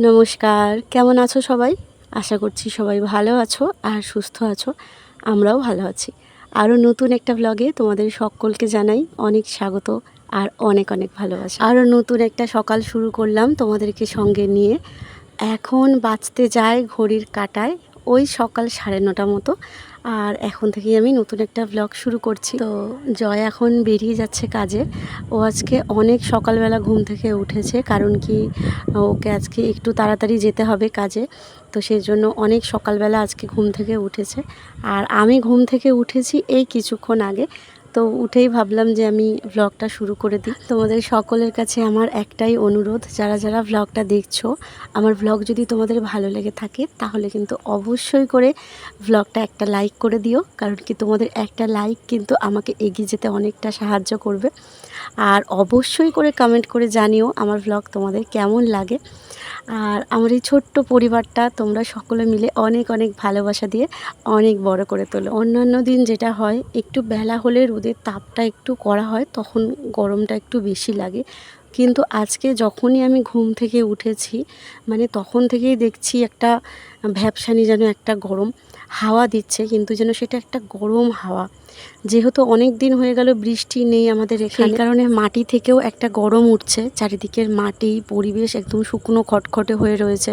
নমস্কার, কেমন আছো সবাই? আশা করছি সবাই ভালো আছো আর সুস্থ আছো। আমরাও ভালো আছি। আরও নতুন একটা ব্লগে তোমাদের সকলকে জানাই অনেক স্বাগত আর অনেক অনেক ভালোবাসা। আরও নতুন একটা সকাল শুরু করলাম তোমাদেরকে সঙ্গে নিয়ে। এখন বাজতে যায় ঘড়ির কাঁটায় ওই সকাল 9:30 মতো। আর এখন থেকেই আমি নতুন একটা ব্লগ শুরু করছি। তো জয় এখন বেরিয়ে যাচ্ছে কাজে। ও আজকে অনেক সকালবেলা ঘুম থেকে উঠেছে, কারণ কি ওকে আজকে একটু তাড়াতাড়ি যেতে হবে কাজে। তো সেই জন্য অনেক সকালবেলা আজকে ঘুম থেকে উঠেছে। আর আমি ঘুম থেকে উঠেছি এই কিছুক্ষণ আগে। তো উঠেই ভাবলাম যে আমি ভ্লগটা শুরু করে দিই। তোমাদের সকলের কাছে আমার একটাই অনুরোধ, যারা যারা ভ্লগটা দেখছো, আমার ভ্লগ যদি তোমাদের ভালো লেগে থাকে তাহলে কিন্তু অবশ্যই করে ভ্লগটা একটা লাইক করে দিও, কারণ কি তোমাদের একটা লাইক কিন্তু আমাকে এগিয়ে যেতে অনেকটা সাহায্য করবে। আর অবশ্যই করে কমেন্ট করে জানিও আমার ভ্লগ তোমাদের কেমন লাগে। আর আমার এই ছোট্ট পরিবারটা তোমরা সকলে মিলে অনেক অনেক ভালোবাসা দিয়ে অনেক বড় করে তোলো। অন্যান্য দিন যেটা হয়, একটু বেলা হলে রোদের তাপটা একটু কড়া হয়, তখন গরমটা একটু বেশি লাগে। কিন্তু আজকে যখনই আমি ঘুম থেকে উঠেছি, মানে তখন থেকেই দেখছি একটা ভ্যাপসানি যেন একটা গরম হাওয়া দিচ্ছে, কিন্তু যেন সেটা একটা গরম হাওয়া। যেহেতু অনেক দিন হয়ে গেল বৃষ্টি নেই আমাদের এখানে, সেই কারণে মাটি থেকেও একটা গরম উঠছে। চারিদিকের মাটি পরিবেশ একদম শুকনো খটখটে হয়ে রয়েছে,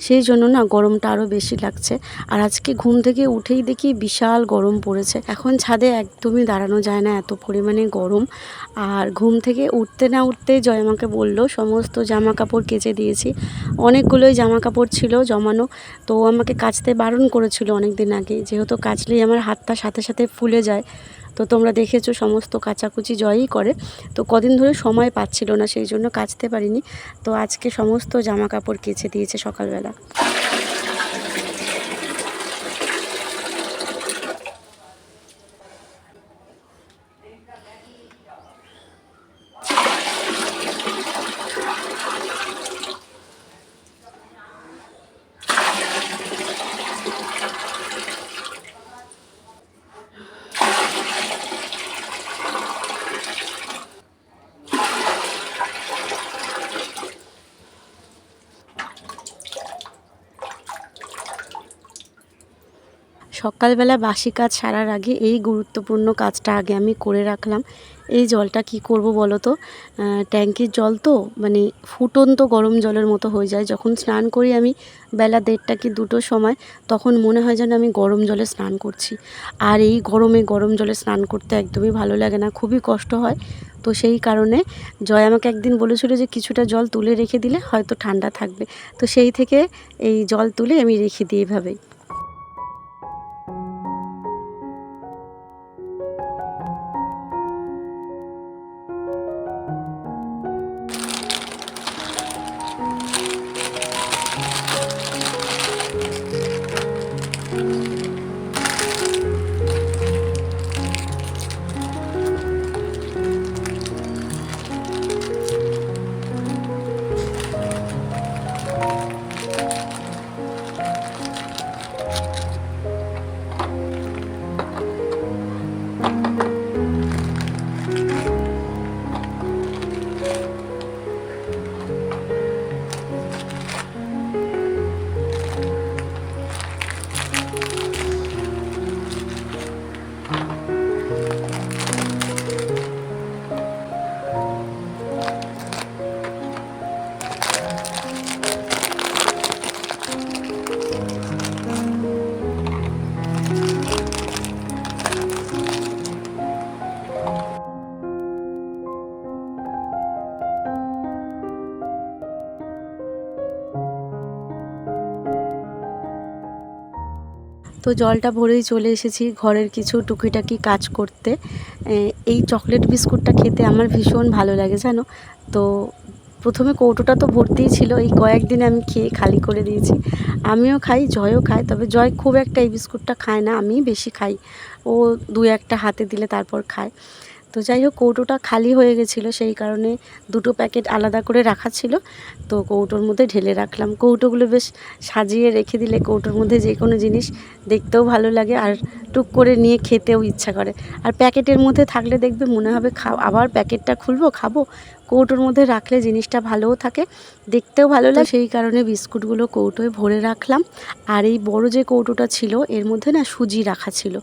সেই জন্য না গরমটা আরও বেশি লাগছে। আর আজকে ঘুম থেকে উঠেই দেখি বিশাল গরম পড়েছে। এখন ছাদে একদমই দাঁড়ানো যায় না, এত পরিমাণে গরম। আর ঘুম থেকে উঠতে না উঠতেই জয় আমাকে বলল সমস্ত জামা কাপড় কেচে দিয়েছি। অনেকগুলোই জামা কাপড় ছিল জমানো, তো আমাকে কাচতে বারণ করেছিল অনেক দিন আগে, যেহেতু কাচলেই আমার হাতটা সাথে সাথে ফুলে যায়। তো তোমরা দেখেছো সমস্ত কাচাকুচি জয়ই করে। তো কদিন ধরে সময় পাচ্ছিল না, সেই জন্য কাচতে পারিনি। তো আজকে সমস্ত জামা কাপড় কেচে দিয়েছে সকালবেলা। সকালবেলা বাসি কাজ সারার আগে এই গুরুত্বপূর্ণ কাজটা আগে আমি করে রাখলাম। এই জলটা কি করব বলো তো, ট্যাঙ্কির জল তো মানে ফুটন্ত গরম জলের মতো হয়ে যায়। যখন স্নান করি আমি বেলা 1:30 কি 2টোর সময়, তখন মনে হয় যেন আমি গরম জলে স্নান করছি। আর এই গরমে গরম জলে স্নান করতে একদমই ভালো লাগে না, খুবই কষ্ট হয়। তো সেই কারণে জয় আমাকে একদিন বলেছিল যে কিছুটা জল তুলে রেখে দিলে হয়তো ঠান্ডা থাকবে। তো সেই থেকে এই জল তুলে আমি রেখে দিই এভাবেই। তো জলটা ভরেই চলে এসেছি ঘরের কিছু টুকিটাকি কাজ করতে। এই চকলেট বিস্কুটটা খেতে আমার ভীষণ ভালো লাগে জানো। তো প্রথমে কৌটোটা তো ভর্তিই ছিল, এই কয়েকদিনে আমি খেয়ে খালি করে দিয়েছি। আমিও খাই, জয়ও খায়, তবে জয় খুব একটা এই বিস্কুটটা খায় না, আমি বেশি খাই। ও 2-1টা হাতে দিলে তারপর খায়। তো যাই হোক, কৌটোটা খালি হয়ে গেছিলো, সেই কারণে দুটো প্যাকেট আলাদা করে রাখা ছিল। তো কৌটোর মধ্যে ঢেলে রাখলাম। কৌটোগুলো বেশ সাজিয়ে রেখে দিলে কৌটোর মধ্যে যে কোনো জিনিস দেখতেও ভালো লাগে আর টুক করে নিয়ে খেতেও ইচ্ছা করে। আর প্যাকেটের মধ্যে থাকলে দেখবে মনে হবে আবার প্যাকেটটা খুলবো খাবো। কৌটোর মধ্যে রাখলে জিনিসটা ভালোও থাকে, দেখতেও ভালো লাগে। সেই কারণে বিস্কুটগুলো কৌটোয় ভরে রাখলাম। আর এই বড় যে কৌটোটা ছিল এর মধ্যে না সুজি রাখা ছিল,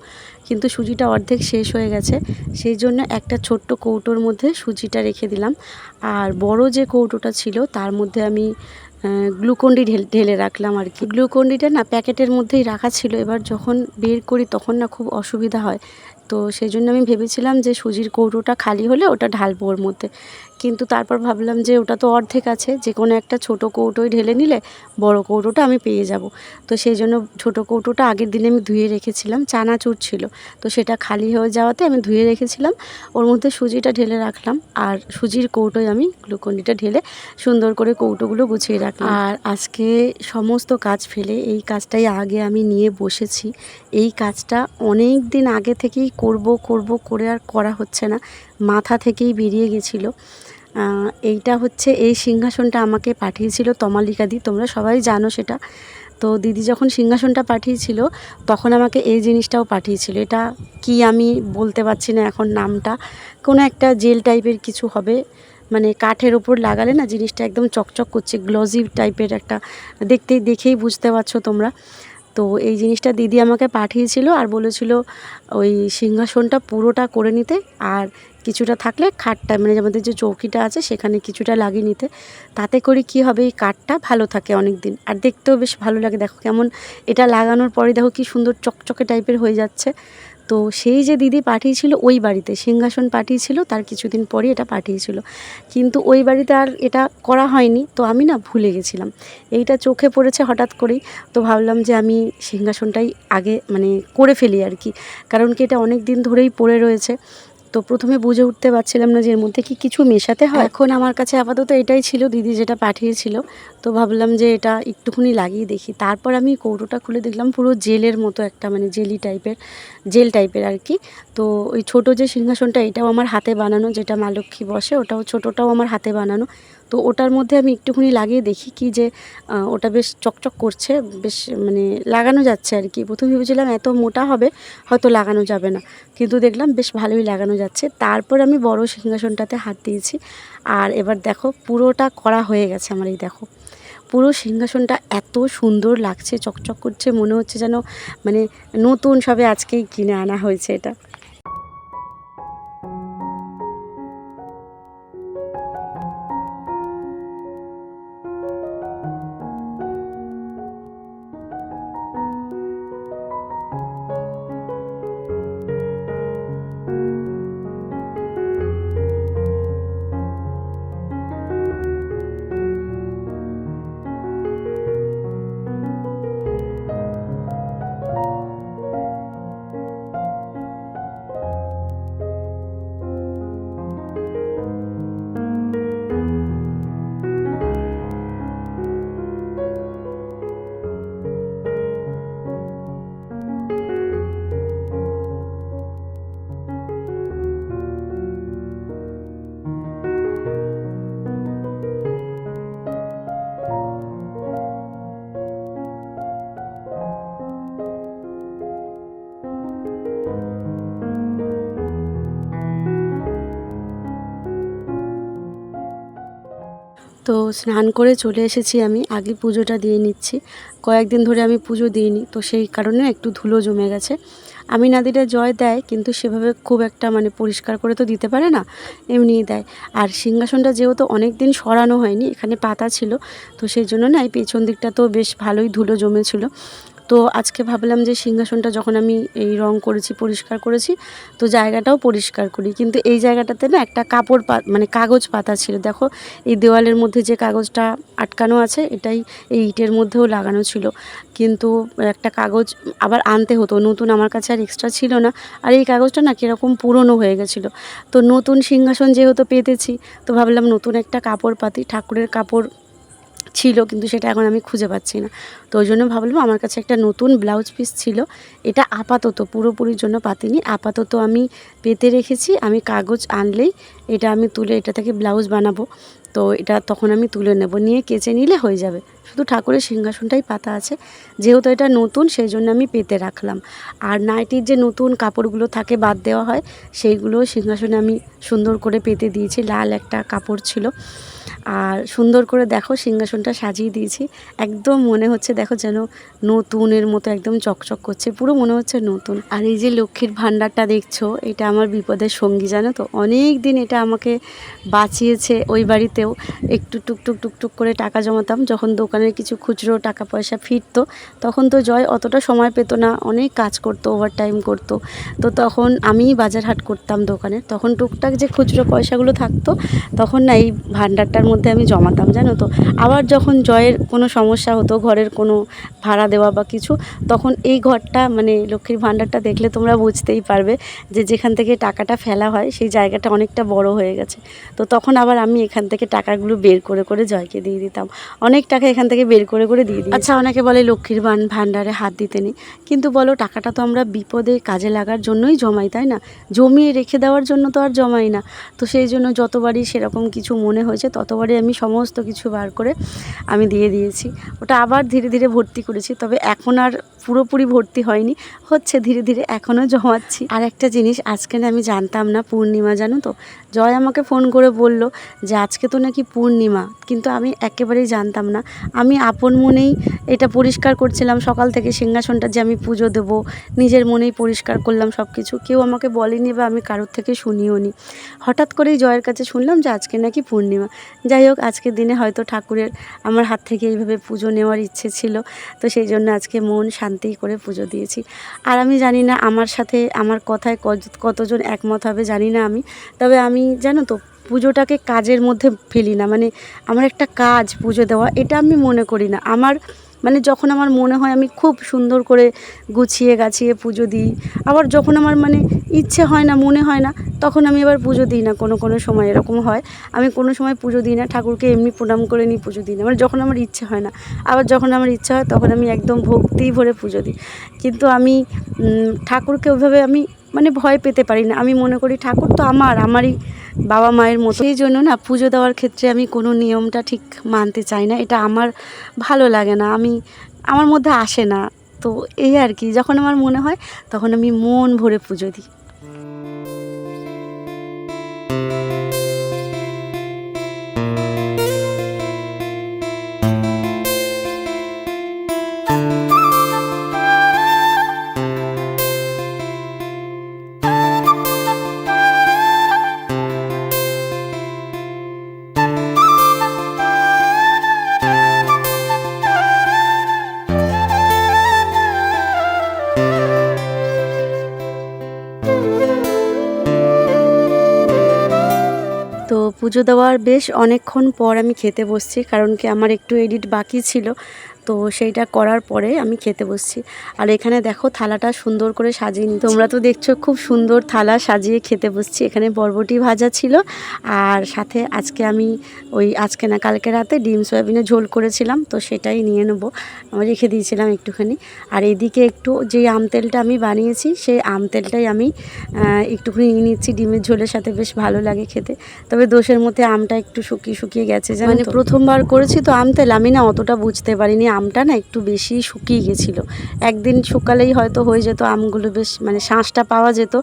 কিন্তু সুজিটা অর্ধেক শেষ হয়ে গেছে, সেই জন্য একটা ছোট্ট কৌটোর মধ্যে সুজিটা রেখে দিলাম। আর বড় যে কৌটোটা ছিল তার মধ্যে আমি গ্লুকন্ডি ঢেলে রাখলাম আর কি। গ্লুকন্ডিটা না প্যাকেটের মধ্যেই রাখা ছিল, এবার যখন বের করি তখন না খুব অসুবিধা হয়। তো সেই জন্য আমি ভেবেছিলাম যে সুজির কৌটোটা খালি হলে ওটা ঢালবো ওর মধ্যে, কিন্তু তারপর ভাবলাম যে ওটা তো অর্ধেক আছে, যে কোনো একটা ছোট কৌটোয় ঢেলে নিলে বড় কৌটোটা আমি পেয়ে যাব। তো সেই জন্য ছোট কৌটোটা আগের দিনে আমি ধুয়ে রেখেছিলাম, চানাচুর ছিল, তো সেটা খালি হয়ে যাওয়াতে আমি ধুয়ে রেখেছিলাম, ওর মধ্যে সুজিটা ঢেলে রাখলাম। আর সুজির কৌটোয় আমি গ্লুকন্ডিটা ঢেলে সুন্দর করে কৌটোগুলো গুছিয়ে রাখলাম। আর আজকে সমস্ত কাজ ফেলে এই কাজটাই আগে আমি নিয়ে বসেছি। এই কাজটা অনেক দিন আগে থেকেই করব করে আর করা হচ্ছে না, মাথা থেকেই বেরিয়ে গেছিলো। এইটা হচ্ছে, এই সিংহাসনটা আমাকে পাঠিয়েছিল তমালিকা দি, তোমরা সবাই জানো সেটা। তো দিদি যখন সিংহাসনটা পাঠিয়েছিল তখন আমাকে এই জিনিসটাও পাঠিয়েছিল। এটা কি আমি বলতে পারছি না এখন নামটা, কোনো একটা জেল টাইপের কিছু হবে, মানে কাঠের ওপর লাগালে না জিনিসটা একদম চকচক করছে, গ্লজি টাইপের একটা, দেখেই বুঝতে পারছো তোমরা। তো এই জিনিসটা দিদি আমাকে পাঠিয়েছিল আর বলেছিল ওই সিংহাসনটা পুরোটা করে নিতে, আর কিছুটা থাকলে খাটটা, মানে আমাদের যে চৌকিটা আছে সেখানে কিছুটা লাগিয়ে নিতে। তাতে করে কি হবে, এই কাঠটা ভালো থাকে অনেক দিন, আর দেখতেও বেশ ভালো লাগে। দেখো কেমন, এটা লাগানোর পরে দেখো কি সুন্দর চকচকে টাইপের হয়ে যাচ্ছে। তো সেই যে দিদি পাঠিয়েছিল ওই বাড়িতে সিংহাসন পাঠিয়েছিল, তার কিছুদিন পরই এটা পাঠিয়েছিল, কিন্তু ওই বাড়িতে আর এটা করা হয়নি। তো আমি না ভুলে গেছিলাম, এইটা চোখে পড়েছে হঠাৎ করেই। তো ভাবলাম যে আমি সিংহাসনটাই আগে মানে করে ফেলি আর কি, কারণ কি এটা অনেক দিন ধরেই পড়ে রয়েছে। তো প্রথমে বুঝে উঠতে পারছিলাম না যে এর মধ্যে কি কিছু মেশাতে হয়। এখন আমার কাছে আপাতত এটাই ছিল, দিদি যেটা পাঠিয়েছিল। তো ভাবলাম যে এটা একটুখানি লাগিয়ে দেখি। তারপর আমি কৌটোটা খুলে দেখলাম পুরো জেলের মতো একটা, মানে জেল টাইপের আর কি। তো ওই ছোট যে সিংহাসনটা এটাও আমার হাতে বানানো, যেটা মা লক্ষ্মী বসে ওটাও ছোটোটাও আমার হাতে বানানো। তো ওটার মধ্যে আমি একটুখানি লাগিয়ে দেখি কি যে ওটা বেশ চকচক করছে, বেশ মানে লাগানো যাচ্ছে আর কি। প্রথমে ভেবেছিলাম এত মোটা হবে হয়তো লাগানো যাবে না, কিন্তু দেখলাম বেশ ভালোই লাগানো যাচ্ছে। তারপর আমি বড় সিংহাসনটাতে হাত দিয়েছি, আর এবার দেখো পুরোটা করা হয়ে গেছে আমার। এই দেখো পুরো সিংহাসনটা এত সুন্দর লাগছে, চকচক করছে, মনে হচ্ছে যেন মানে নতুন সবে আজকেই কিনে আনা হয়েছে এটা। তো স্নান করে চলে এসেছি আমি, আগে পুজোটা দিয়ে নিচ্ছি। কয়েকদিন ধরে আমি পুজো দিইনি, তো সেই কারণে একটু ধুলো জমে গেছে। আমি না দিলে জয় দেয়, কিন্তু সেভাবে খুব একটা মানে পরিষ্কার করে তো দিতে পারে না, এমনিই দেয়। আর সিংহাসনটা যেহেতু অনেক দিন সরানো হয়নি, এখানে পাতা ছিল, তো সেই জন্য না এই পেছন দিকটা তো বেশ ভালোই ধুলো জমেছিল। তো আজকে ভাবলাম যে সিংহাসনটা যখন আমি এই রং করেছি, পরিষ্কার করেছি, তো জায়গাটাও পরিষ্কার করি। কিন্তু এই জায়গাটাতে না একটা কাপড় মানে কাগজ পাতা ছিল। দেখো এই দেওয়ালের মধ্যে যে কাগজটা আটকানো আছে, এটাই এই ইটের মধ্যেও লাগানো ছিল, কিন্তু একটা কাগজ আবার আনতে হতো নতুন, আমার কাছে আর এক্সট্রা ছিল না। আর এই কাগজটা না কীরকম পুরনো হয়ে গেছিলো। তো নতুন সিংহাসন যেহেতু পেতেছি, তো ভাবলাম নতুন একটা কাপড় পাতি, ঠাকুরের কাপড় ছিল, কিন্তু সেটা এখন আমি খুঁজে পাচ্ছি না। তো ওই জন্য ভাবলাম আমার কাছে একটা নতুন ব্লাউজ পিস ছিল, এটা আপাতত পুরোপুরির জন্য পাতিনি, আপাতত আমি পেতে রেখেছি। আমি কাগজ আনলেই এটা আমি তুলে এটা থেকে ব্লাউজ বানাবো। তো এটা তখন আমি তুলে নেব, নিয়ে কেচে নিলে হয়ে যাবে। শুধু ঠাকুরের সিংহাসনটাই পাতা আছে, যেহেতু এটা নতুন সেই জন্য আমি পেতে রাখলাম। আর নাইটির যে নতুন কাপড়গুলো থাকে বাদ দেওয়া হয়, সেইগুলো সিংহাসনে আমি সুন্দর করে পেতে দিয়েছি। লাল একটা কাপড় ছিল, আর সুন্দর করে দেখো সিংহাসনটা সাজিয়ে দিয়েছি। একদম মনে হচ্ছে দেখো যেন নতুনের মতো একদম চকচক করছে, পুরো মনে হচ্ছে নতুন। আর এই যে লক্ষ্মীর ভাণ্ডারটা দেখছো, এটা আমার বিপদের সঙ্গী, জানো তো। অনেক দিন এটা আমাকে বাঁচিয়েছে। ওই বাড়িতেও একটু টুকটুক টুকটুক করে টাকা জমাতাম, যখন দোকানের কিছু খুচরো টাকা পয়সা ফিরতো, তখন তো জয় অতটা সময় পেতো না, অনেক কাজ করতো, ওভারটাইম করতো। তো তখন আমিই বাজার হাট করতাম দোকানে, তখন টুকটাক যে খুচরো পয়সাগুলো থাকতো তখন না এই ভাণ্ডারটার মধ্যে আমি জমাতাম, জানো তো। আবার যখন জয়ের কোনো সমস্যা হতো, ঘরের কোনো ভাড়া দেওয়া বা কিছু, তখন এই ঘরটা মানে লক্ষ্মীর ভাণ্ডারটা দেখলে তোমরা বুঝতেই পারবে যে যেখান থেকে টাকাটা ফেলা হয় সেই জায়গাটা অনেকটা বড় হয়ে গেছে। তো তখন আবার আমি এখান থেকে টাকাগুলো বের করে করে জয়কে দিয়ে দিতাম, অনেক টাকা এখান থেকে বের করে করে দিয়ে দিই। আচ্ছা, অনেকে বলে লক্ষ্মীর ভাণ্ডারে হাত দিতে নেই, কিন্তু বলো টাকাটা তো আমরা বিপদে কাজে লাগার জন্যই জমাই, তাই না? জমিয়ে রেখে দেওয়ার জন্য তো আর জমাই না। তো সেই জন্য যতবারই সেরকম কিছু মনে হয়েছে ততবারই আমি সমস্ত কিছু বার করে আমি দিয়ে দিয়েছি। ওটা আবার ধীরে ধীরে ভর্তি করেছি, তবে এখন আর পুরোপুরি ভর্তি হয়নি, হচ্ছে ধীরে ধীরে, এখনও জমাচ্ছি। আর একটা জিনিস আজকে না আমি জানতাম না পূর্ণিমা, জানো তো। জয় আমাকে ফোন করে বলল যে আজকে তো নাকি পূর্ণিমা, কিন্তু আমি একেবারেই জানতাম না। আমি আপন মনেই এটা পরিষ্কার করছিলাম সকাল থেকে, সিংহাসনটা যে আমি পুজো দেবো, নিজের মনেই পরিষ্কার করলাম সব কিছু, কেউ আমাকে বলেনি বা আমি কারোর থেকে শুনিও নি। হঠাৎ করেই জয়ের কাছে শুনলাম যে আজকে নাকি পূর্ণিমা। যাই হোক, আজকের দিনে হয়তো ঠাকুরের আমার হাত থেকে এইভাবে পুজো নেওয়ার ইচ্ছে ছিল, তো সেই জন্য আজকে মন শান্তি করে পুজো দিয়েছি। আর আমি জানি না আমার সাথে আমার কথায় কতজন একমত হবে জানি না আমি, তবে আমি জানো তো পুজোটাকে কাজের মধ্যে ফেলি না, মানে আমার একটা কাজ পুজো দেওয়া, এটা আমি মনে করি না। আমার মানে যখন আমার মনে হয় আমি খুব সুন্দর করে গুছিয়ে গাছিয়ে পুজো দিই, আবার যখন আমার মানে ইচ্ছে হয় না, মনে হয় না, তখন আমি আবার পুজো দিই না। কোনো কোনো সময় এরকম হয়, আমি কোনো সময় পুজো দিই না, ঠাকুরকে এমনি প্রণাম করে নিই, পুজো দিই না। মানে যখন আমার ইচ্ছে হয় না, আবার যখন আমার ইচ্ছা হয় তখন আমি একদম ভক্তি ভরে পুজো দিই। কিন্তু আমি ঠাকুরকে ওইভাবে আমি মানে ভয় পেতে পারি না। আমি মনে করি ঠাকুর তো আমারই বাবা মায়ের মতো। সেই জন্য না পুজো দেওয়ার ক্ষেত্রে আমি কোনো নিয়মটা ঠিক মানতে চাই না, এটা আমার ভালো লাগে না, আমার মধ্যে আসে না। তো এই আর কি, যখন আমার মনে হয় তখন আমি মন ভরে পুজো দিই। তো পুজো দেওয়ার বেশ অনেকক্ষণ পর আমি খেতে বসছি, কারণ কি আমার একটু এডিট বাকি ছিল, তো সেইটা করার পরে আমি খেতে বসছি। আর এখানে দেখো থালাটা সুন্দর করে সাজিয়ে নিই, তোমরা তো দেখছো খুব সুন্দর থালা সাজিয়ে খেতে বসছি। এখানে বরবটি ভাজা ছিল, আর সাথে আজকে আমি আজকে না কালকে রাতে ডিম সয়াবিনের ঝোল করেছিলাম, তো সেটাই নিয়ে নেবো, আমি রেখে দিয়েছিলাম একটুখানি। আর এদিকে একটু যেই আম তেলটা আমি বানিয়েছি সেই আম তেলটাই আমি একটুখানি নিয়ে নিচ্ছি, ডিমের ঝোলের সাথে বেশ ভালো লাগে খেতে। তবে দোষের মধ্যে আমটা একটু শুকিয়ে শুকিয়ে গেছে, মানে প্রথমবার করেছি তো আম তেল, আমি না অতটা বুঝতে পারিনি, আমটা না একটু বেশি শুকিয়ে গেছিলো। একদিন শুকালেই হয়তো হয়ে যেত, আমগুলো বেশ মানে শাঁসটা পাওয়া যেত,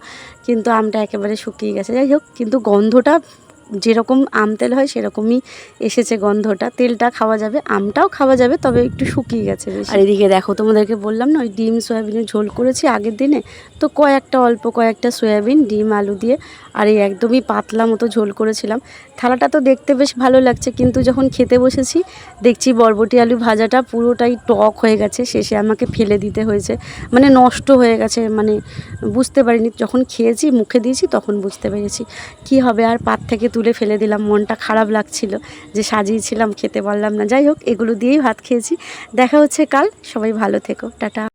কিন্তু আমটা একেবারে শুকিয়ে গেছে। যাই হোক, কিন্তু গন্ধটা যেরকম আম তেল হয় সেরকমই এসেছে গন্ধটা, তেলটা খাওয়া যাবে, আমটাও খাওয়া যাবে, তবে একটু শুকিয়ে গেছে বেশি। আর এদিকে দেখো তোমাদেরকে বললাম না ওই ডিম সয়াবিনের ঝোল করেছি আগের দিনে, তো অল্প কয়েকটা সয়াবিন, ডিম, আলু দিয়ে আর এই একদমই পাতলা মতো ঝোল করেছিলাম। থালাটা তো দেখতে বেশ ভালো লাগছে, কিন্তু যখন খেতে বসেছি দেখছি বরবটি আলু ভাজাটা পুরোটাই টক হয়ে গেছে, শেষে আমাকে ফেলে দিতে হয়েছে, মানে নষ্ট হয়ে গেছে, মানে বুঝতে পারিনি, যখন খেয়েছি মুখে দিয়েছি তখন বুঝতে পেরেছি। কি হবে আর, পাত থেকে তুলে ফেলে দিলাম, মনটা খারাপ লাগছিল যে সাজিয়েছিলাম খেতে পারলাম না। যাই হোক, এগুলো দিয়েই ভাত খেয়েছি। দেখা হচ্ছে কাল, সবাই ভালো থেকো, টাটা।